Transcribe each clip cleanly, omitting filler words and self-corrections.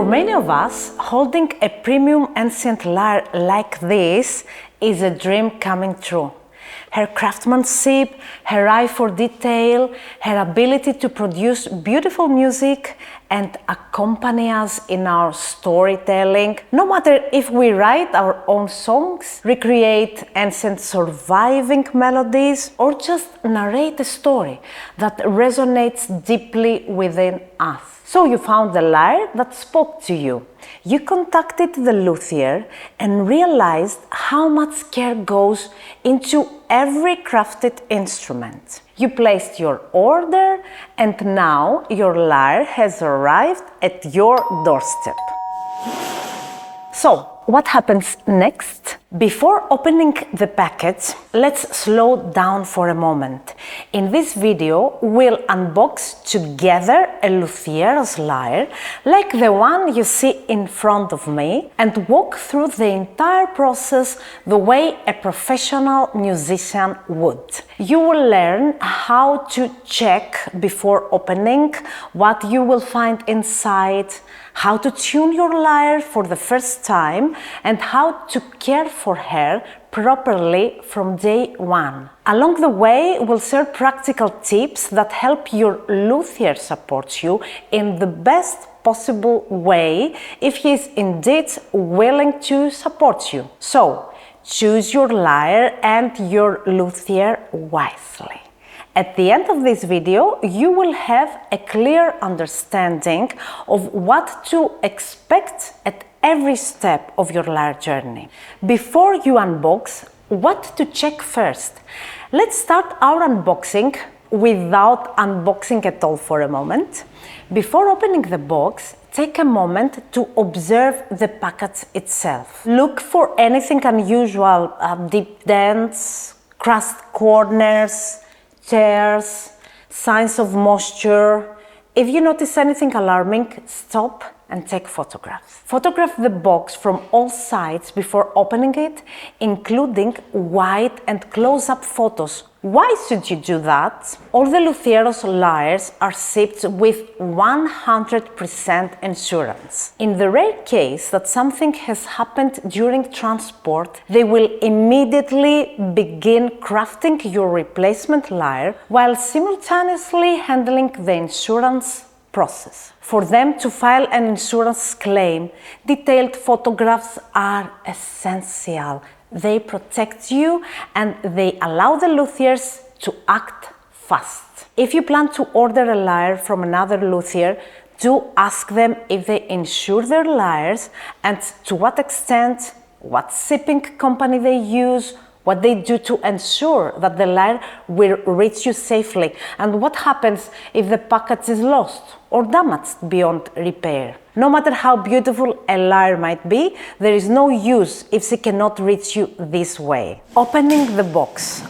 For many of us, holding a premium ancient lyre like this is a dream coming true. Her craftsmanship, her eye for detail, her ability to produce beautiful music and accompany us in our storytelling. No matter if we write our own songs, recreate ancient surviving melodies, or just narrate a story that resonates deeply within us. So you found the lyre that spoke to you. You contacted the luthier and realized how much care goes into every crafted instrument. You placed your order and now your lyre has arrived at your doorstep. So, what happens next? Before opening the package, let's slow down for a moment. In this video, we'll unbox together a Luthieros lyre, like the one you see in front of me, and walk through the entire process the way a professional musician would. You will learn how to check before opening, what you will find inside, how to tune your lyre for the first time, and how to care for her properly from day one. Along the way, we'll share practical tips that help your luthier support you in the best possible way if he is indeed willing to support you. So, choose your lyre and your luthier wisely. At the end of this video, you will have a clear understanding of what to expect at every step of your lyre journey. Before you unbox, what to check first? Let's start our unboxing without unboxing at all for a moment. Before opening the box, take a moment to observe the package itself. Look for anything unusual, deep dents, crushed corners, tears, signs of moisture. If you notice anything alarming, stop and take photographs. Photograph the box from all sides before opening it, including wide and close-up photos. Why should you do that? All the Luthieros lyres are shipped with 100% insurance. In the rare case that something has happened during transport, they will immediately begin crafting your replacement lyre while simultaneously handling the insurance process. For them to file an insurance claim, detailed photographs are essential. They protect you and they allow the luthiers to act fast. If you plan to order a lyre from another luthier, do ask them if they insure their lyres and to what extent, what shipping company they use, what they do to ensure that the lyre will reach you safely, and what happens if the package is lost or damaged beyond repair. No matter how beautiful a lyre might be, there is no use if she cannot reach you this way. Opening the box.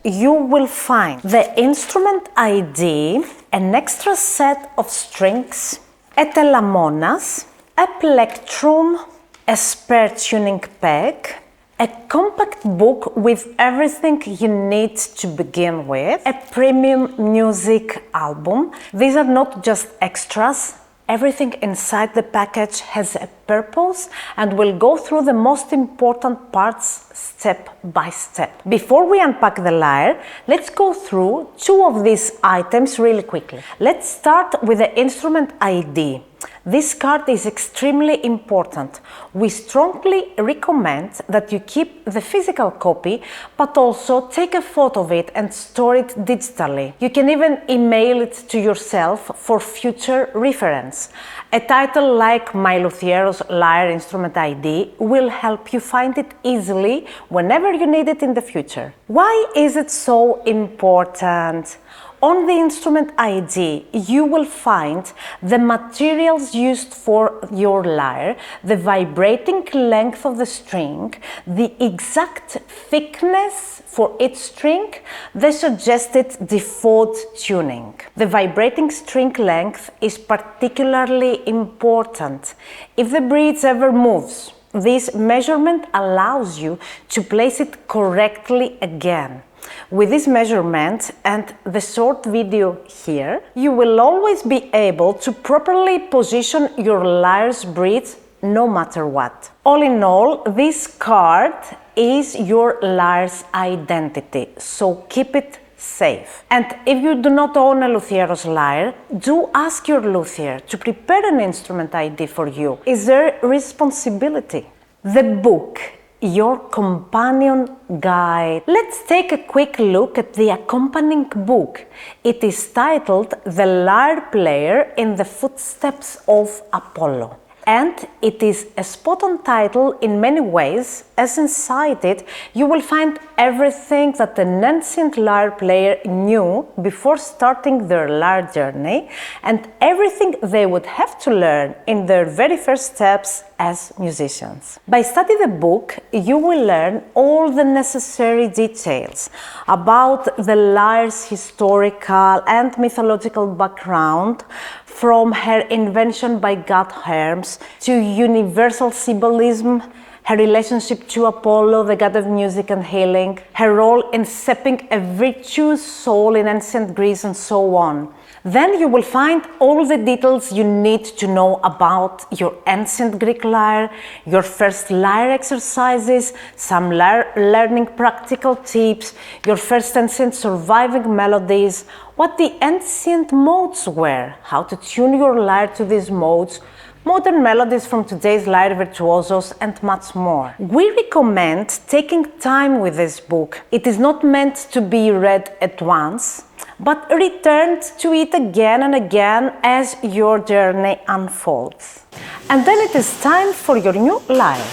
You will find the instrument ID, an extra set of strings, a telamonas, a plectrum, a spare tuning peg, a compact book with everything you need to begin with, a premium music album. These are not just extras. Everything inside the package has a purpose and we'll go through the most important parts step by step. Before we unpack the lyre, let's go through two of these items really quickly. Let's start with the instrument ID. This card is extremely important. We strongly recommend that you keep the physical copy, but also take a photo of it and store it digitally. You can even email it to yourself for future reference. A title like My Luthieros Lyre Instrument ID will help you find it easily whenever you need it in the future. Why is it so important? On the instrument ID, you will find the materials used for your lyre, the vibrating length of the string, the exact thickness for each string, the suggested default tuning. The vibrating string length is particularly important. If the bridge ever moves, this measurement allows you to place it correctly again. With this measurement and the short video here, you will always be able to properly position your lyre's bridge no matter what. All in all, this card is your lyre's identity, so keep it safe. And if you do not own a Luthieros lyre, do ask your luthier to prepare an instrument ID for you. It's their responsibility. The book, your companion guide. Let's take a quick look at the accompanying book. It is titled The Lyre Player in the Footsteps of Apollo. And it is a spot-on title in many ways, as inside it you will find everything that an ancient lyre player knew before starting their lyre journey and everything they would have to learn in their very first steps as musicians. By studying the book, you will learn all the necessary details about the lyre's historical and mythological background, from her invention by god Hermes to universal symbolism, her relationship to Apollo, the god of music and healing, her role in shaping a virtuous soul in ancient Greece, and so on. Then you will find all the details you need to know about your ancient Greek lyre, your first lyre exercises, some lyre learning practical tips, your first ancient surviving melodies, what the ancient modes were, how to tune your lyre to these modes, modern melodies from today's lyre virtuosos, and much more. We recommend taking time with this book. It is not meant to be read at once, but returned to it again and again as your journey unfolds. And then it is time for your new lyre.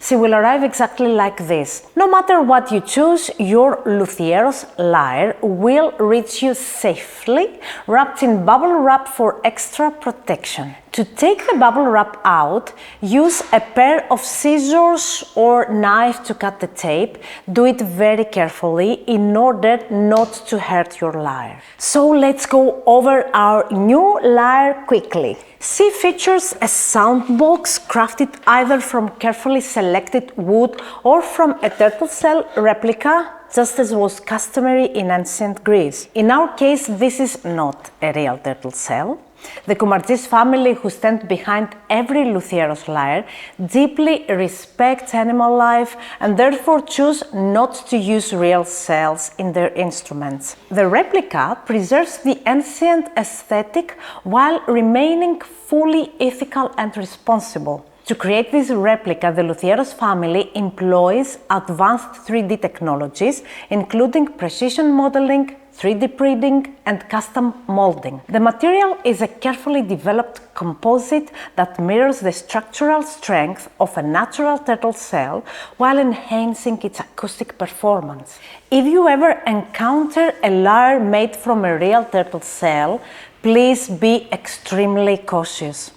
She will arrive exactly like this. No matter what you choose, your Luthieros lyre will reach you safely, wrapped in bubble wrap for extra protection. To take the bubble wrap out, use a pair of scissors or knife to cut the tape. Do it very carefully in order not to hurt your lyre. So let's go over our new lyre quickly. She features a sound box crafted either from carefully selected wood or from a turtle shell replica, just as was customary in ancient Greece. In our case, this is not a real turtle shell. The Koumardzis family, who stand behind every Luthieros lyre, deeply respect animal life and therefore choose not to use real shells in their instruments. The replica preserves the ancient aesthetic while remaining fully ethical and responsible. To create this replica, the Luthieros family employs advanced 3D technologies, including precision modeling, 3D printing, and custom molding. The material is a carefully developed composite that mirrors the structural strength of a natural turtle shell while enhancing its acoustic performance. If you ever encounter a lyre made from a real turtle shell, please be extremely cautious.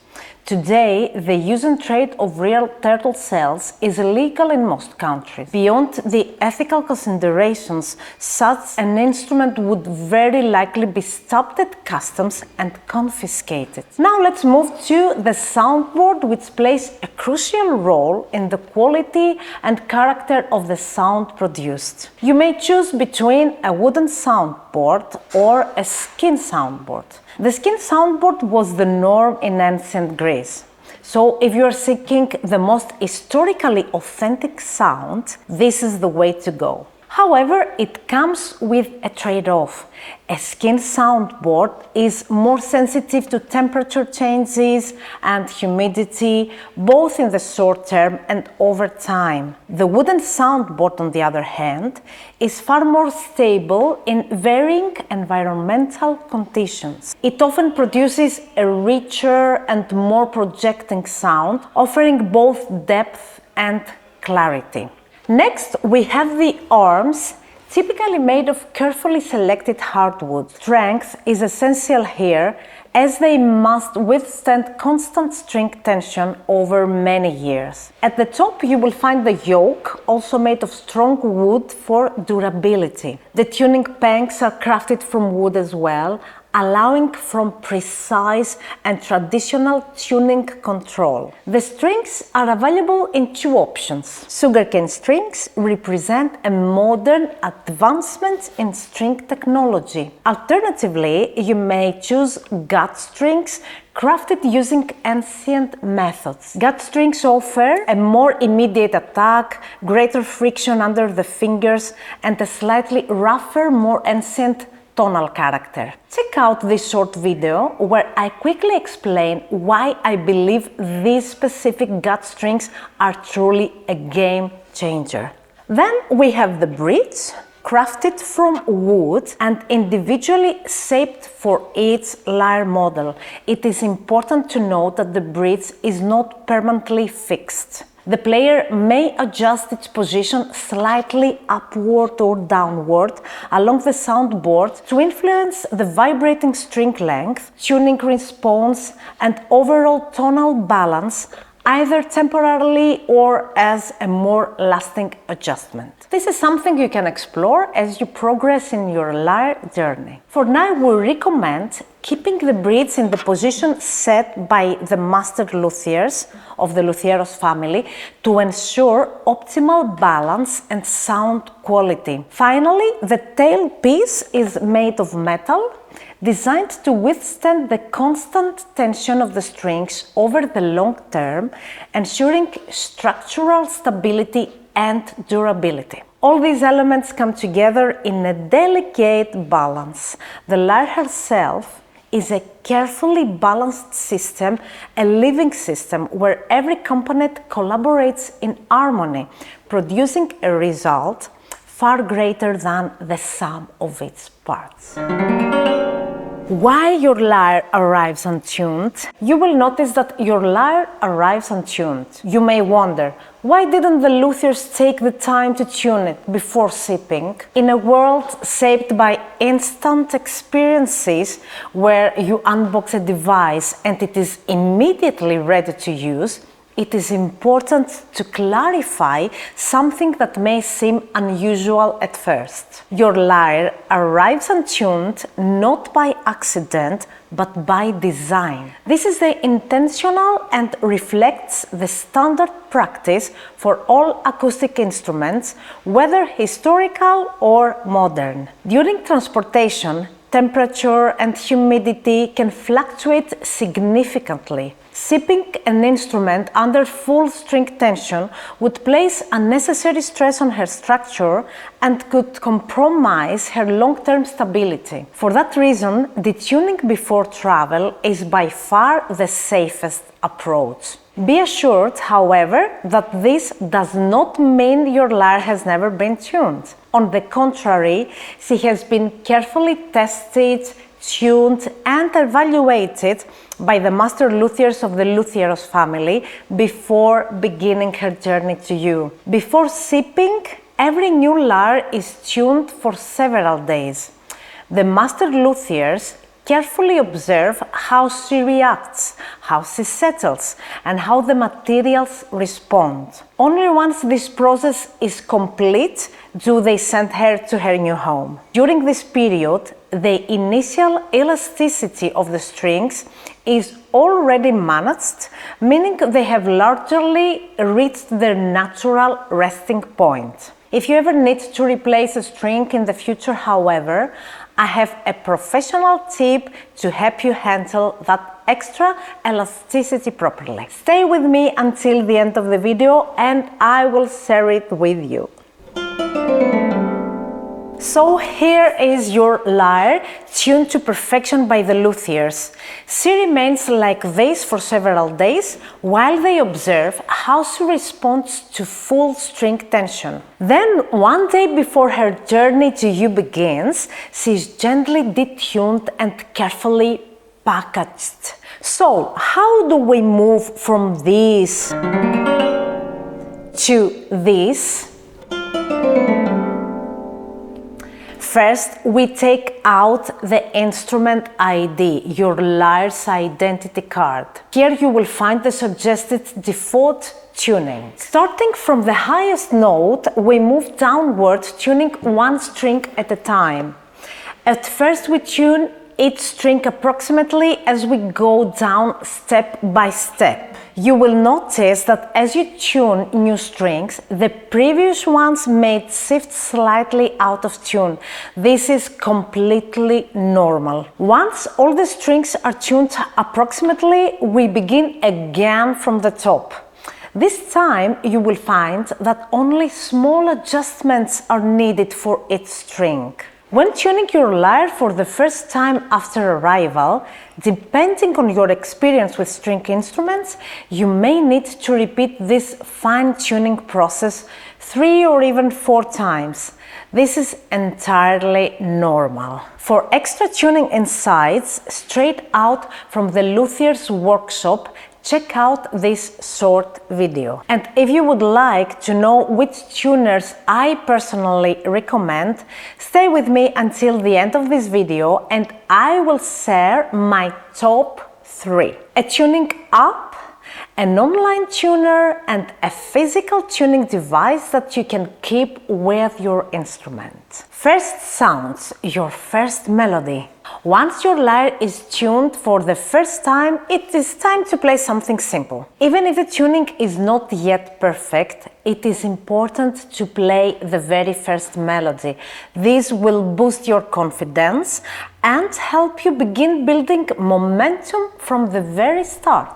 Today, the use and trade of real turtle shells is illegal in most countries. Beyond the ethical considerations, such an instrument would very likely be stopped at customs and confiscated. Now let's move to the soundboard, which plays a crucial role in the quality and character of the sound produced. You may choose between a wooden soundboard or a skin soundboard. The skin soundboard was the norm in ancient Greece. So if you are seeking the most historically authentic sound, this is the way to go. However, it comes with a trade-off. A skin soundboard is more sensitive to temperature changes and humidity, both in the short term and over time. The wooden soundboard, on the other hand, is far more stable in varying environmental conditions. It often produces a richer and more projecting sound, offering both depth and clarity. Next, we have the arms, typically made of carefully selected hardwood. Strength is essential here, as they must withstand constant string tension over many years. At the top, you will find the yoke, also made of strong wood for durability. The tuning pegs are crafted from wood as well, allowing for precise and traditional tuning control. The strings are available in two options. Sugarcane strings represent a modern advancement in string technology. Alternatively, you may choose gut strings crafted using ancient methods. Gut strings offer a more immediate attack, greater friction under the fingers, and a slightly rougher, more ancient tonal character. Check out this short video where I quickly explain why I believe these specific gut strings are truly a game changer. Then we have the bridge, crafted from wood and individually shaped for each lyre model. It is important to note that the bridge is not permanently fixed. The player may adjust its position slightly upward or downward along the soundboard to influence the vibrating string length, tuning response, and overall tonal balance, either temporarily or as a more lasting adjustment. This is something you can explore as you progress in your lyre journey. For now, we recommend keeping the bridge in the position set by the master luthiers of the Luthieros family to ensure optimal balance and sound quality. Finally, the tail piece is made of metal, designed to withstand the constant tension of the strings over the long term, ensuring structural stability and durability. All these elements come together in a delicate balance. The lyre herself is a carefully balanced system, a living system where every component collaborates in harmony, producing a result far greater than the sum of its parts. Why your lyre arrives untuned? You will notice that your lyre arrives untuned. You may wonder, why didn't the luthiers take the time to tune it before shipping? In a world shaped by instant experiences where you unbox a device and it is immediately ready to use, it is important to clarify something that may seem unusual at first. Your lyre arrives untuned not by accident, but by design. This is the intentional and reflects the standard practice for all acoustic instruments, whether historical or modern. During transportation, temperature and humidity can fluctuate significantly. Shipping an instrument under full string tension would place unnecessary stress on her structure and could compromise her long-term stability. For that reason, detuning before travel is by far the safest approach. Be assured, however, that this does not mean your lyre has never been tuned. On the contrary, she has been carefully tested, tuned and evaluated by the master luthiers of the Luthieros family before beginning her journey to you. Before shipping, every new lyre is tuned for several days. The master luthiers carefully observe how she reacts, how she settles, and how the materials respond. Only once this process is complete do they send her to her new home. During this period, the initial elasticity of the strings is already managed, meaning they have largely reached their natural resting point. If you ever need to replace a string in the future, however, I have a professional tip to help you handle that extra elasticity properly. Stay with me until the end of the video and I will share it with you. So here is your lyre, tuned to perfection by the luthiers. She remains like this for several days while they observe how she responds to full string tension. Then, one day before her journey to you begins, she is gently detuned and carefully packaged. So, how do we move from this to this? First, we take out the instrument ID, your lyre's identity card. Here you will find the suggested default tuning. Starting from the highest note, we move downward, tuning one string at a time. At first we tune each string approximately as we go down step by step. You will notice that as you tune new strings, the previous ones may shift slightly out of tune. This is completely normal. Once all the strings are tuned approximately, we begin again from the top. This time you will find that only small adjustments are needed for each string. When tuning your lyre for the first time after arrival, depending on your experience with string instruments, you may need to repeat this fine-tuning process 3 or even 4 times. This is entirely normal. For extra tuning insights straight out from the Luthier's workshop, check out this short video. And if you would like to know which tuners I personally recommend, stay with me until the end of this video and I will share my top 3. A tuning app, an online tuner, and a physical tuning device that you can keep with your instrument. First sounds, your first melody. Once your lyre is tuned for the first time, it is time to play something simple. Even if the tuning is not yet perfect, it is important to play the very first melody. This will boost your confidence and help you begin building momentum from the very start.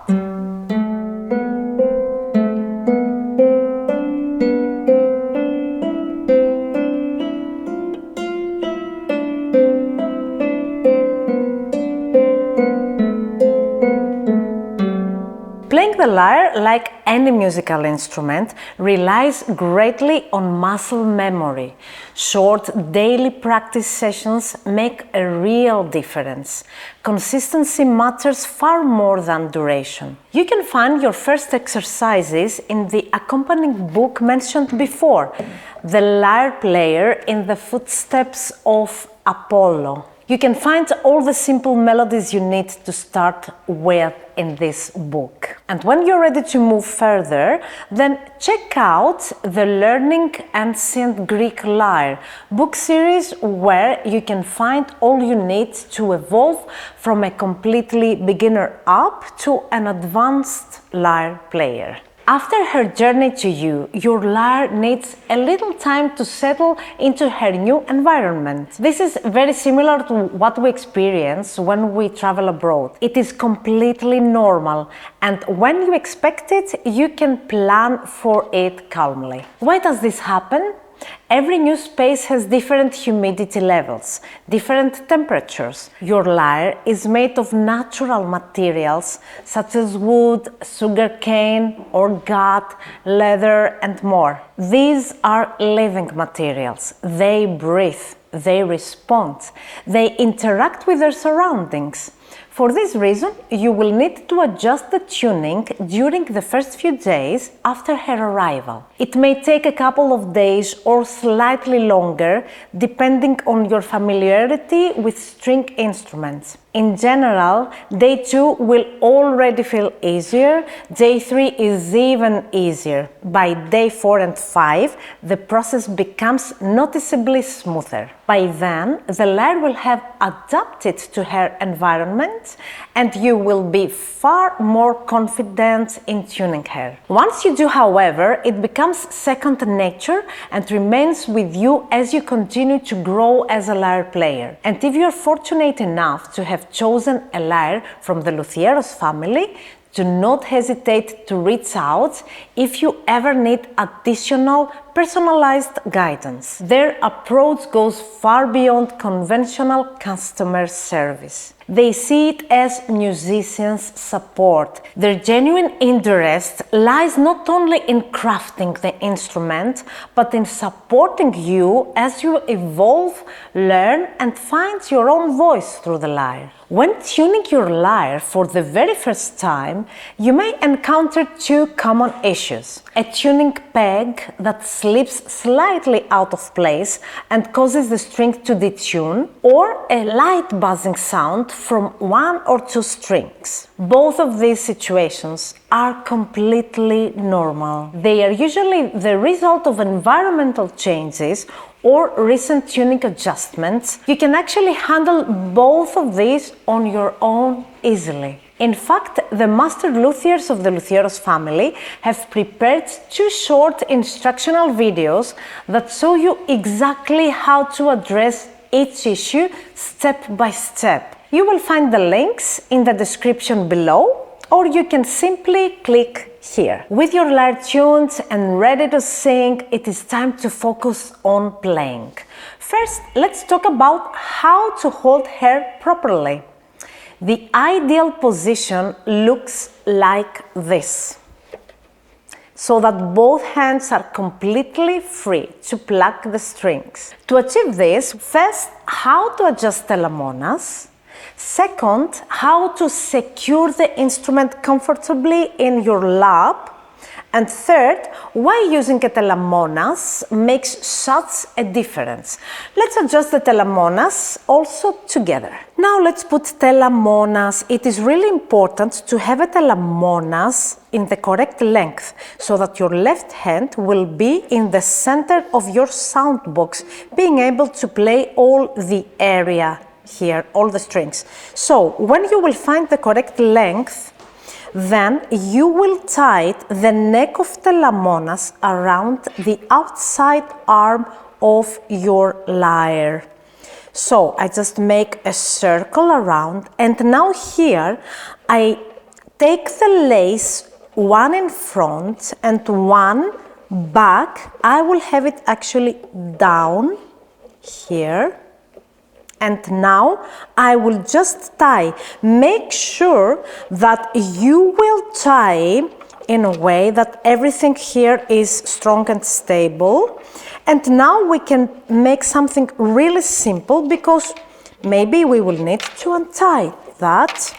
Playing the lyre, like any musical instrument, relies greatly on muscle memory. Short daily practice sessions make a real difference. Consistency matters far more than duration. You can find your first exercises in the accompanying book mentioned before, The Lyre Player in the Footsteps of Apollo. You can find all the simple melodies you need to start with in this book. And when you're ready to move further, then check out the Learning Ancient Greek Lyre book series, where you can find all you need to evolve from a completely beginner up to an advanced lyre player. After her journey to you, your lyre needs a little time to settle into her new environment. This is very similar to what we experience when we travel abroad. It is completely normal, and when you expect it, you can plan for it calmly. Why does this happen? Every new space has different humidity levels, different temperatures. Your lyre is made of natural materials such as wood, sugarcane, orgat, leather, and more. These are living materials. They breathe, they respond, they interact with their surroundings. For this reason, you will need to adjust the tuning during the first few days after her arrival. It may take a couple of days or slightly longer, depending on your familiarity with string instruments. In general, day 2 will already feel easier, day 3 is even easier. By day 4 and 5, the process becomes noticeably smoother. By then, the lyre will have adapted to her environment and you will be far more confident in tuning her. Once you do, however, it becomes second nature and remains with you as you continue to grow as a lyre player. And if you're fortunate enough to have chosen a lyre from the LUTHIEROS family, do not hesitate to reach out if you ever need additional personalized guidance. Their approach goes far beyond conventional customer service. They see it as musicians' support. Their genuine interest lies not only in crafting the instrument, but in supporting you as you evolve, learn, and find your own voice through the lyre. When tuning your lyre for the very first time, you may encounter two common issues: a tuning peg that slips slightly out of place and causes the string to detune, or a light buzzing sound from one or two strings. Both of these situations are completely normal. They are usually the result of environmental changes or recent tuning adjustments, you can actually handle both of these on your own easily. In fact, the master luthiers of the Luthieros family have prepared 2 short instructional videos that show you exactly how to address each issue step by step. You will find the links in the description below, or you can simply click here. With your lyre tuned and ready to sing, it is time to focus on playing. First, let's talk about how to hold her properly. The ideal position looks like this, so that both hands are completely free to pluck the strings. To achieve this, first, how to adjust the lamonas. Second, how to secure the instrument comfortably in your lap. And third, why using a telemonas makes such a difference. Let's adjust the telemonas also together. Now let's put telemonas. It is really important to have a telemonas in the correct length so that your left hand will be in the center of your sound box, being able to play all the area here, all the strings. So when you will find the correct length, then you will tie the neck of the lamonas around the outside arm of your lyre. So I just make a circle around, and now here I take the lace one in front and one back. I will have it actually down here. And now I will just tie. Make sure that you will tie in a way that everything here is strong and stable. And now we can make something really simple, because maybe we will need to untie that.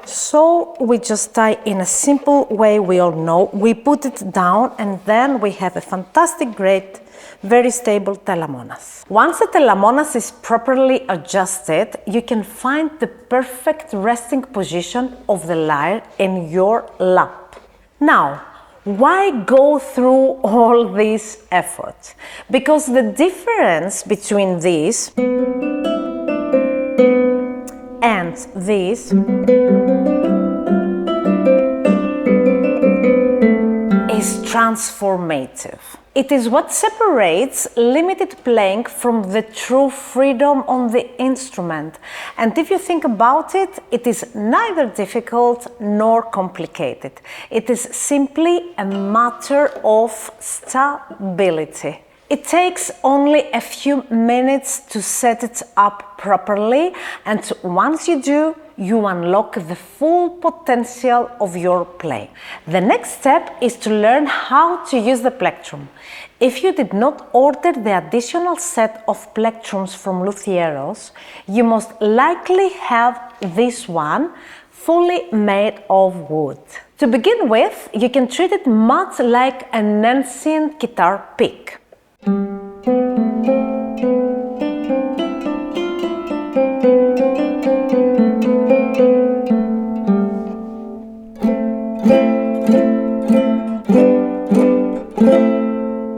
So we just tie in a simple way. We all know, we put it down, and then we have a fantastic, great, very stable telemonas. Once the telemonas is properly adjusted, you can find the perfect resting position of the lyre in your lap. Now, why go through all this effort? Because the difference between this and this is transformative. It is what separates limited playing from the true freedom on the instrument. And if you think about it, it is neither difficult nor complicated. It is simply a matter of stability. It takes only a few minutes to set it up properly, and once you do, you unlock the full potential of your play. The next step is to learn how to use the Plectrum. If you did not order the additional set of Plectrums from Luthieros, you most likely have this one, fully made of wood. To begin with, you can treat it much like an ancient guitar pick.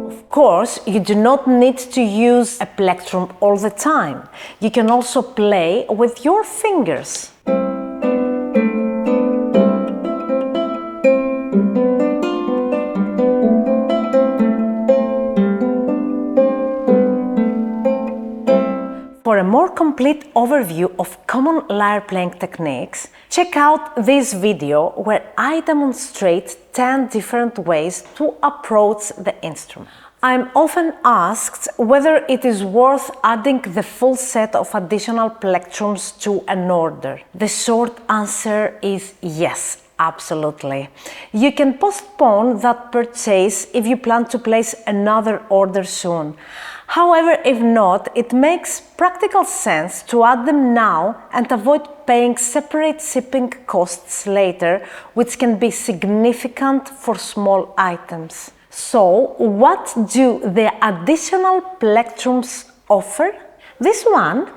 Of course, you do not need to use a plectrum all the time. You can also play with your fingers. For a more complete overview of common lyre playing techniques, check out this video where I demonstrate 10 different ways to approach the instrument. I'm often asked whether it is worth adding the full set of additional plectrums to an order. The short answer is yes. Absolutely. You can postpone that purchase if you plan to place another order soon. However, if not, it makes practical sense to add them now and avoid paying separate shipping costs later, which can be significant for small items. So, what do the additional plectrums offer? This one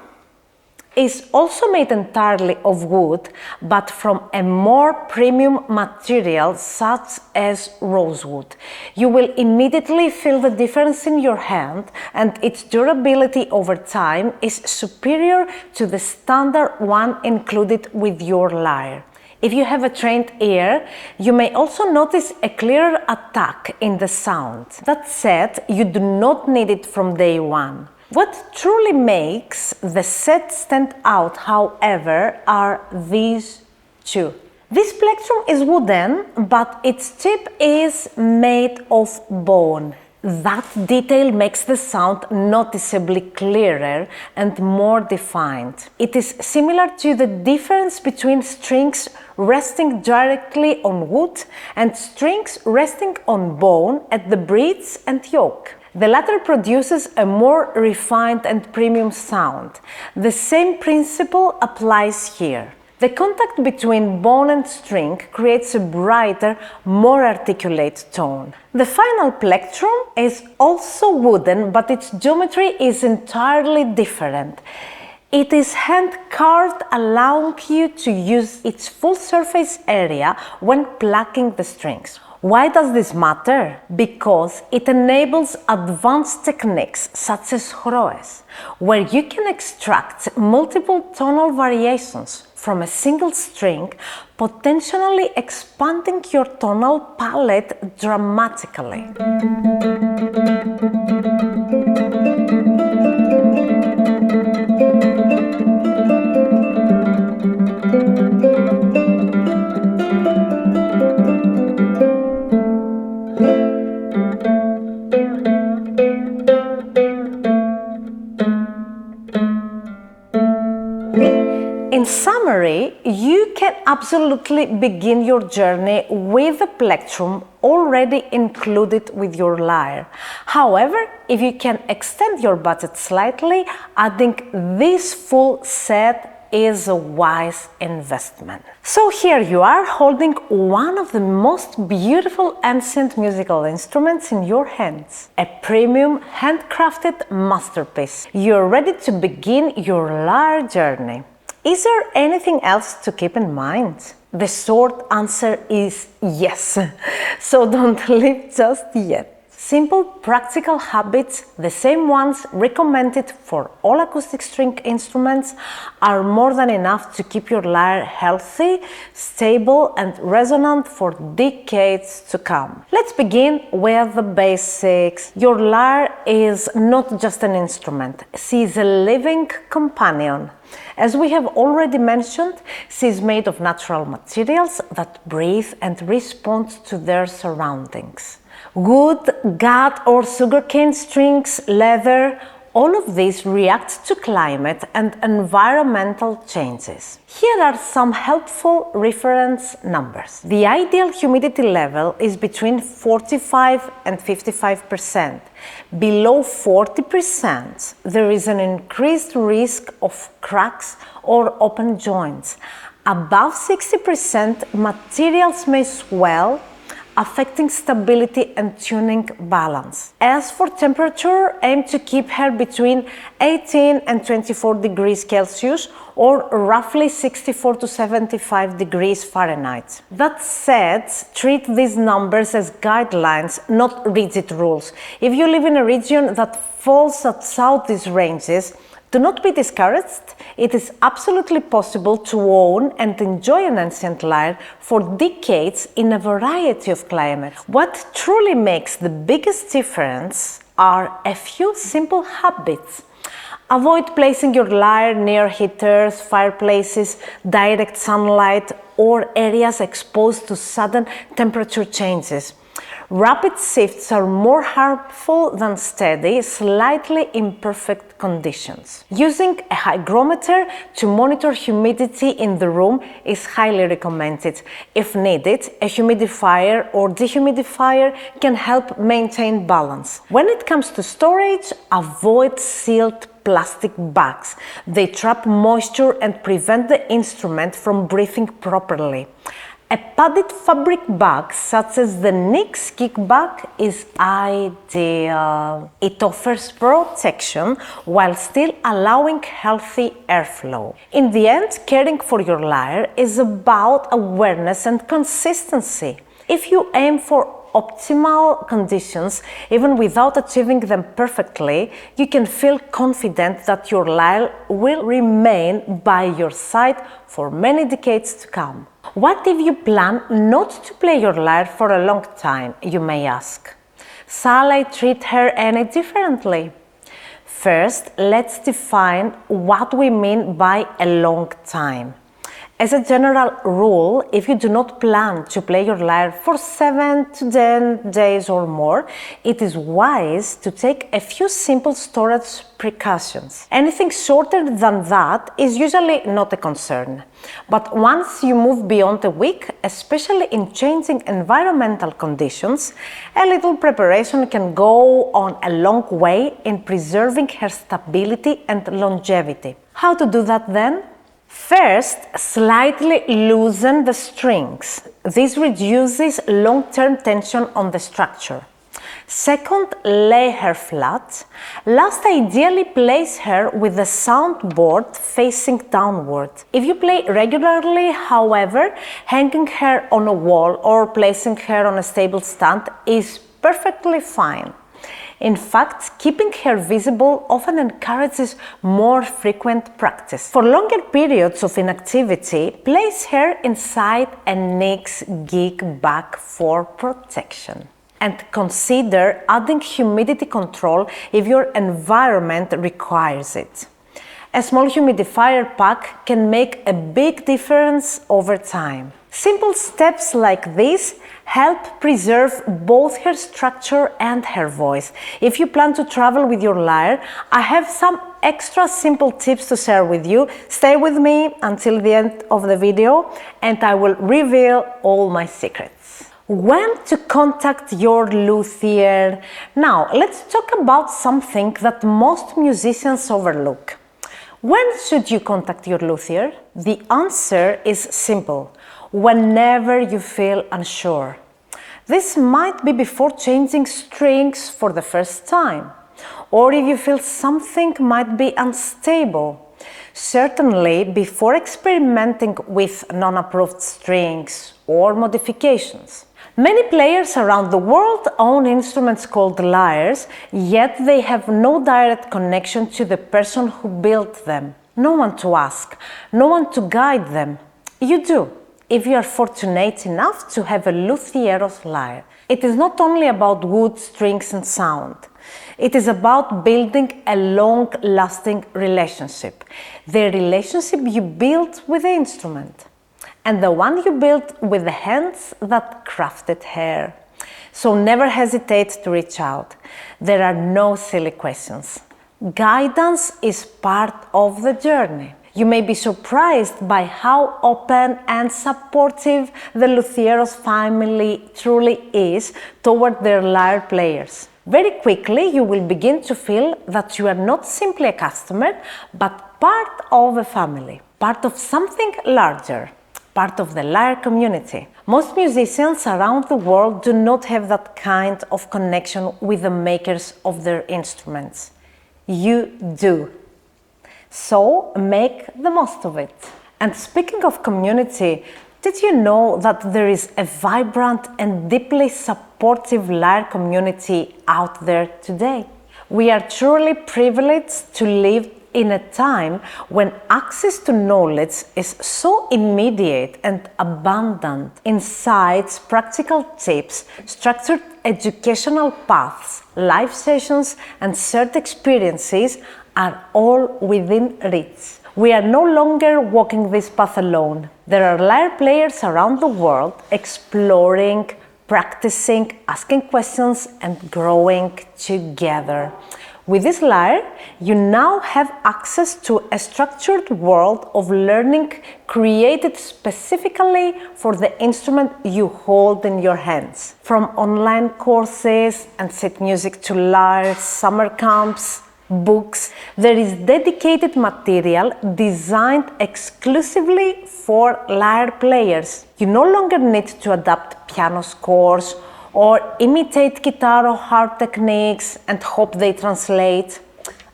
is also made entirely of wood, but from a more premium material such as rosewood. You will immediately feel the difference in your hand, and its durability over time is superior to the standard one included with your lyre. If you have a trained ear, you may also notice a clearer attack in the sound. That said, you do not need it from day one. What truly makes the set stand out, however, are these two. This plectrum is wooden, but its tip is made of bone. That detail makes the sound noticeably clearer and more defined. It is similar to the difference between strings resting directly on wood and strings resting on bone at the bridge and yoke. The latter produces a more refined and premium sound. The same principle applies here. The contact between bone and string creates a brighter, more articulate tone. The final plectrum is also wooden, but its geometry is entirely different. It is hand-carved, allowing you to use its full surface area when plucking the strings. Why does this matter? Because it enables advanced techniques such as chroes, where you can extract multiple tonal variations from a single string, potentially expanding your tonal palette dramatically. In summary, you can absolutely begin your journey with the plectrum already included with your lyre. However, if you can extend your budget slightly, adding this full set is a wise investment. So here you are holding one of the most beautiful ancient musical instruments in your hands, a premium handcrafted masterpiece. You're ready to begin your lyre journey. Is there anything else to keep in mind? The short answer is yes, so don't leave just yet. Simple, practical habits, the same ones recommended for all acoustic string instruments, are more than enough to keep your lyre healthy, stable and resonant for decades to come. Let's begin with the basics. Your lyre is not just an instrument, she is a living companion. As we have already mentioned, she is made of natural materials that breathe and respond to their surroundings. Wood, gut or sugarcane strings, leather, all of these react to climate and environmental changes. Here are some helpful reference numbers. The ideal humidity level is between 45 and 55%. Below 40%, there is an increased risk of cracks or open joints. Above 60%, materials may swell, affecting stability and tuning balance. As for temperature, aim to keep her between 18 and 24 degrees Celsius or roughly 64 to 75 degrees Fahrenheit. That said, treat these numbers as guidelines, not rigid rules. If you live in a region that falls outside these ranges, do not be discouraged. It is absolutely possible to own and enjoy an ancient lyre for decades in a variety of climates. What truly makes the biggest difference are a few simple habits. Avoid placing your lyre near heaters, fireplaces, direct sunlight, or areas exposed to sudden temperature changes. Rapid shifts are more harmful than steady, slightly imperfect conditions. Using a hygrometer to monitor humidity in the room is highly recommended. If needed, a humidifier or dehumidifier can help maintain balance. When it comes to storage, avoid sealed plastic bags. They trap moisture and prevent the instrument from breathing properly. A padded fabric bag such as the Nix Kick bag is ideal. It offers protection while still allowing healthy airflow. In the end, caring for your lyre is about awareness and consistency. If you aim for optimal conditions, even without achieving them perfectly, you can feel confident that your lyre will remain by your side for many decades to come. What if you plan not to play your lyre for a long time, you may ask? Shall I treat her any differently? First, let's define what we mean by a long time. As a general rule, if you do not plan to play your lyre for 7 to 10 days or more, it is wise to take a few simple storage precautions. Anything shorter than that is usually not a concern. But once you move beyond a week, especially in changing environmental conditions, a little preparation can go on a long way in preserving her stability and longevity. How to do that then? First, slightly loosen the strings. This reduces long-term tension on the structure. Second, lay her flat. Last, ideally place her with the soundboard facing downward. If you play regularly, however, hanging her on a wall or placing her on a stable stand is perfectly fine. In fact, keeping her visible often encourages more frequent practice. For longer periods of inactivity, place her inside a Nix gig bag for protection. And consider adding humidity control if your environment requires it. A small humidifier pack can make a big difference over time. Simple steps like this help preserve both her structure and her voice. If you plan to travel with your lyre, I have some extra simple tips to share with you. Stay with me until the end of the video and I will reveal all my secrets. When to contact your luthier? Now, let's talk about something that most musicians overlook. When should you contact your luthier? The answer is simple. Whenever you feel unsure. This might be before changing strings for the first time, or if you feel something might be unstable. Certainly before experimenting with non-approved strings or modifications. Many players around the world own instruments called lyres, yet they have no direct connection to the person who built them. No one to ask, no one to guide them. You do, if you are fortunate enough to have a Luthieros lyre. It is not only about wood, strings and sound. It is about building a long-lasting relationship. The relationship you build with the instrument. And the one you built with the hands that crafted her. So never hesitate to reach out. There are no silly questions. Guidance is part of the journey. You may be surprised by how open and supportive the Luthieros family truly is toward their lyre players. Very quickly, you will begin to feel that you are not simply a customer, but part of a family, part of something larger. Part of the lyre community. Most musicians around the world do not have that kind of connection with the makers of their instruments. You do. So make the most of it. And speaking of community, did you know that there is a vibrant and deeply supportive lyre community out there today? We are truly privileged to live in a time when access to knowledge is so immediate and abundant. Insights, practical tips, structured educational paths, live sessions, and shared experiences are all within reach. We are no longer walking this path alone. There are lyre players around the world exploring, practicing, asking questions, and growing together. With this lyre, you now have access to a structured world of learning created specifically for the instrument you hold in your hands. From online courses and set music to lyre, summer camps, books, There is dedicated material designed exclusively for lyre players. You no longer need to adapt piano scores or imitate guitar or harp techniques and hope they translate.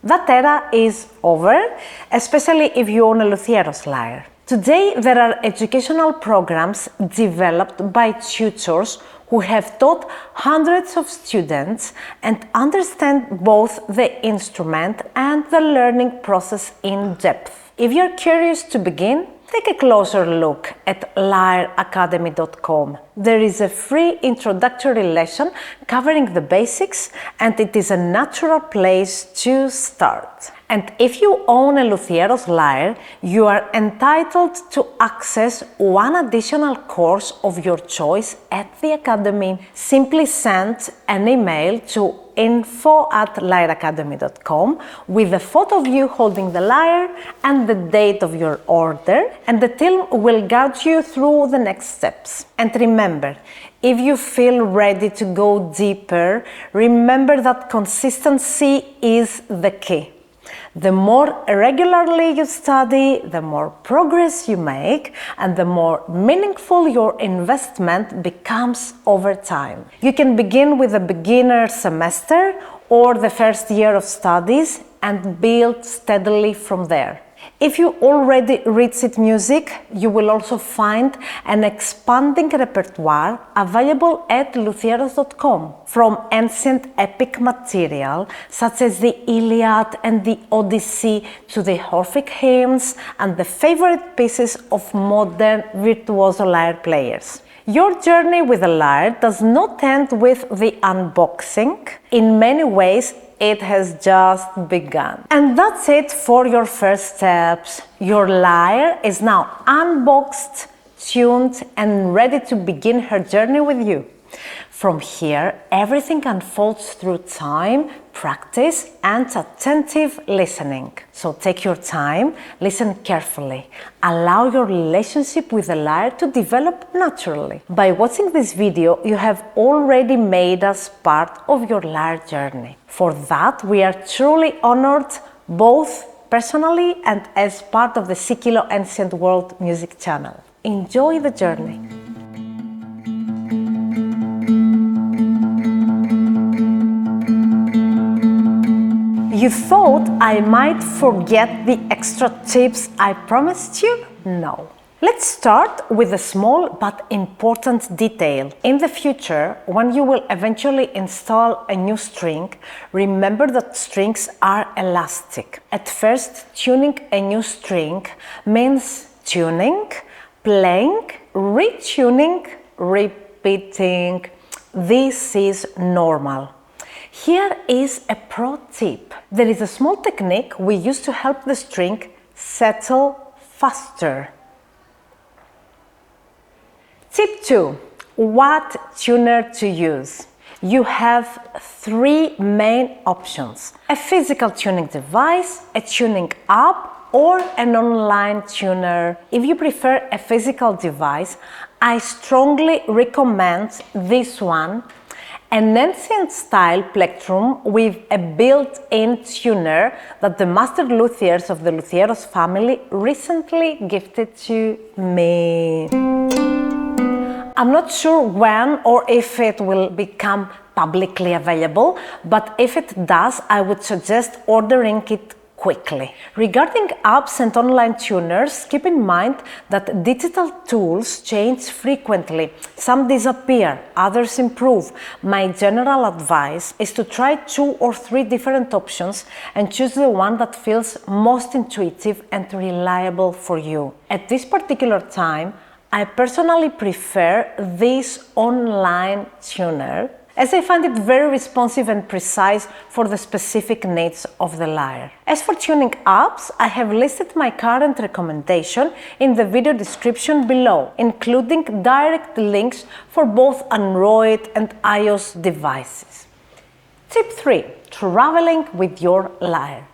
That era is over, especially if you own a Luthieros lyre. Today, there are educational programs developed by tutors who have taught hundreds of students and understand both the instrument and the learning process in depth. If you're curious to begin, take a closer look at lyreacademy.com. There is a free introductory lesson covering the basics, and it is a natural place to start. And if you own a Luthieros lyre, you are entitled to access one additional course of your choice at the Academy. Simply send an email to info@lyreacademy.com with a photo of you holding the lyre and the date of your order, and the team will guide you through the next steps. And remember, if you feel ready to go deeper, remember that consistency is the key. The more regularly you study, the more progress you make, and the more meaningful your investment becomes over time. You can begin with a beginner semester or the first year of studies and build steadily from there. If you already read sheet music, you will also find an expanding repertoire available at luthieros.com, from ancient epic material such as the Iliad and the Odyssey to the Orphic hymns and the favorite pieces of modern virtuoso lyre players. Your journey with the lyre does not end with the unboxing. In many ways, it has just begun. And that's it for your first steps. Your lyre is now unboxed, tuned, and ready to begin her journey with you. From here, everything unfolds through time, practice, and attentive listening. So take your time, listen carefully. Allow your relationship with the lyre to develop naturally. By watching this video, you have already made us part of your lyre journey. For that, we are truly honored, both personally and as part of the SEIKILO Ancient World Music channel. Enjoy the journey. You thought I might forget the extra tips I promised you? No. Let's start with a small but important detail. In the future, when you will eventually install a new string, remember that strings are elastic. At first, tuning a new string means tuning, playing, retuning, repeating. This is normal. Here is a pro tip. There is a small technique we use to help the string settle faster. Tip 2. What tuner to use? You have three main options: a physical tuning device, a tuning app, or an online tuner. If you prefer a physical device, I strongly recommend this one, an ancient style Plectrum with a built-in tuner that the master luthiers of the Luthieros family recently gifted to me. I'm not sure when or if it will become publicly available, but if it does, I would suggest ordering it quickly. Regarding apps and online tuners, keep in mind that digital tools change frequently. Some disappear, others improve. My general advice is to try 2 or 3 different options and choose the one that feels most intuitive and reliable for you. At this particular time, I personally prefer this online tuner, as I find it very responsive and precise for the specific needs of the lyre. As for tuning apps, I have listed my current recommendation in the video description below, including direct links for both Android and iOS devices. Tip 3. Traveling with your lyre.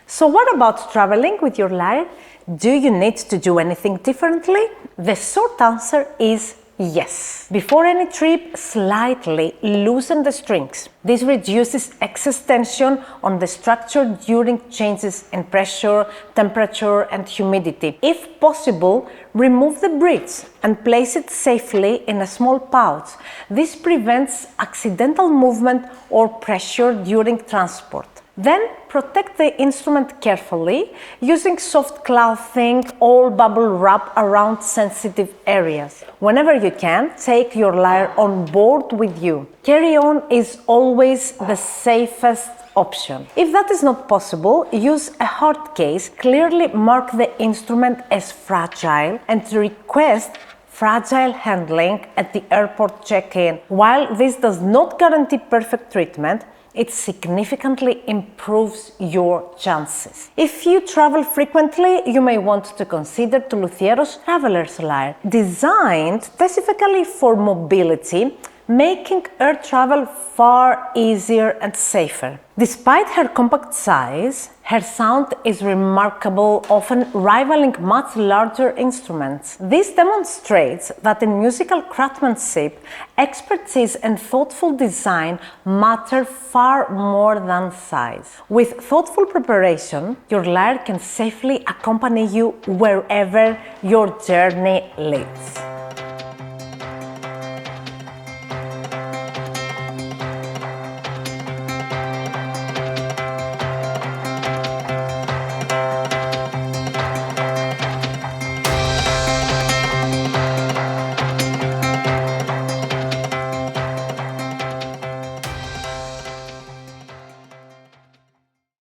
So what about traveling with your lyre? Do you need to do anything differently? The short answer is yes. Before any trip, slightly loosen the strings. This reduces excess tension on the structure during changes in pressure, temperature, and humidity. If possible, remove the bridge and place it safely in a small pouch. This prevents accidental movement or pressure during transport. Then protect the instrument carefully using soft clothing or bubble wrap around sensitive areas. Whenever you can, take your lyre on board with you. Carry-on is always the safest option. If that is not possible, use a hard case. Clearly mark the instrument as fragile and request fragile handling at the airport check-in. While this does not guarantee perfect treatment, it significantly improves your chances. If you travel frequently, you may want to consider Luthiers Traveler's Lyre, designed specifically for mobility, making air travel far easier and safer. Despite her compact size, her sound is remarkable, often rivaling much larger instruments. This demonstrates that in musical craftsmanship, expertise and thoughtful design matter far more than size. With thoughtful preparation, your lyre can safely accompany you wherever your journey leads.